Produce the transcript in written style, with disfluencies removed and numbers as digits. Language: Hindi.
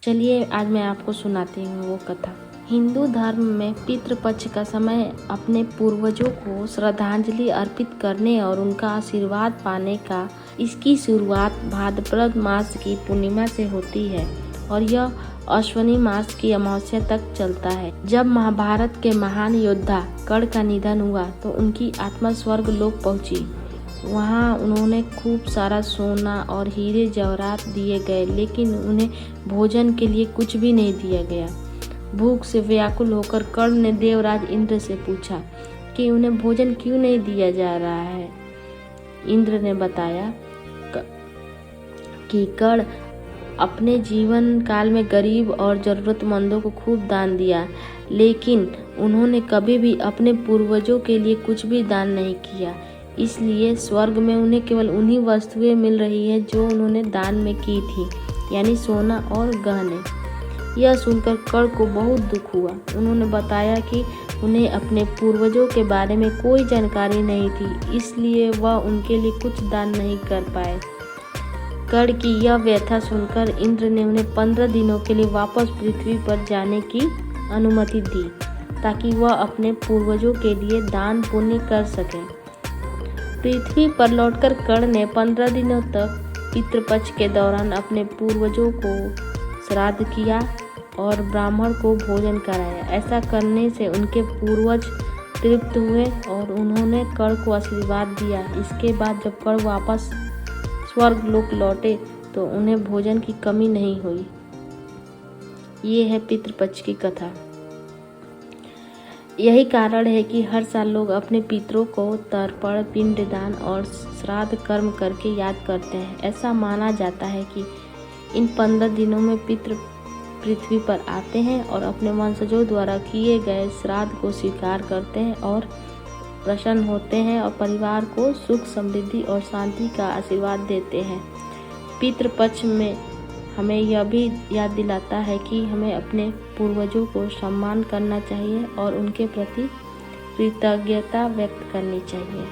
चलिए आज मैं आपको सुनाती हूँ वो कथा। हिंदू धर्म में पितृपक्ष का समय अपने पूर्वजों को श्रद्धांजलि अर्पित करने और उनका आशीर्वाद पाने का इसकी शुरुआत भाद्रपद मास की पूर्णिमा से होती है और यह अश्विनी मास की अमावस्या तक चलता है। जब महाभारत के महान योद्धा कर्ण का निधन हुआ तो उनकी आत्मा स्वर्ग लोक पहुंची। वहाँ उन्होंने खूब सारा सोना और हीरे जवाहरात दिए गए, लेकिन उन्हें भोजन के लिए कुछ भी नहीं दिया गया। भूख से व्याकुल होकर कर्ण ने देवराज इंद्र से पूछा कि उन्हें भोजन क्यों नहीं दिया जा रहा है। इंद्र ने बताया कि कर्ण अपने जीवन काल में गरीब और जरूरतमंदों को खूब दान दिया, लेकिन उन्होंने कभी भी अपने पूर्वजों के लिए कुछ भी दान नहीं किया। इसलिए स्वर्ग में उन्हें केवल उन्हीं वस्तुएं मिल रही है जो उन्होंने दान में की थी, यानी सोना और गहने। यह सुनकर कर्ण को बहुत दुख हुआ। उन्होंने बताया कि उन्हें अपने पूर्वजों के बारे में कोई जानकारी नहीं थी, इसलिए वह उनके लिए कुछ दान नहीं कर पाए। कर्ण की यह व्यथा सुनकर इंद्र ने उन्हें 15 दिनों के लिए वापस पृथ्वी पर जाने की अनुमति दी, ताकि वह अपने पूर्वजों के लिए दान पुण्य कर सकें। पृथ्वी पर लौटकर कर्ण ने 15 दिनों तक पितृपक्ष के दौरान अपने पूर्वजों को श्राद्ध किया और ब्राह्मण को भोजन कराया। ऐसा करने से उनके पूर्वज तृप्त हुए और उन्होंने कर्ण को आशीर्वाद दिया। इसके बाद जब कर्ण वापस स्वर्ग लोक लौटे तो उन्हें भोजन की कमी नहीं हुई। ये है पितृपक्ष की कथा। यही कारण है कि हर साल लोग अपने पितरों को तर्पण, पिंडदान और श्राद्ध कर्म करके याद करते हैं। ऐसा माना जाता है कि इन 15 दिनों में पितृ पृथ्वी पर आते हैं और अपने वंशजों द्वारा किए गए श्राद्ध को स्वीकार करते हैं और प्रसन्न होते हैं और परिवार को सुख, समृद्धि और शांति का आशीर्वाद देते हैं। पितृपक्ष में हमें यह भी याद दिलाता है कि हमें अपने पूर्वजों को सम्मान करना चाहिए और उनके प्रति कृतज्ञता व्यक्त करनी चाहिए।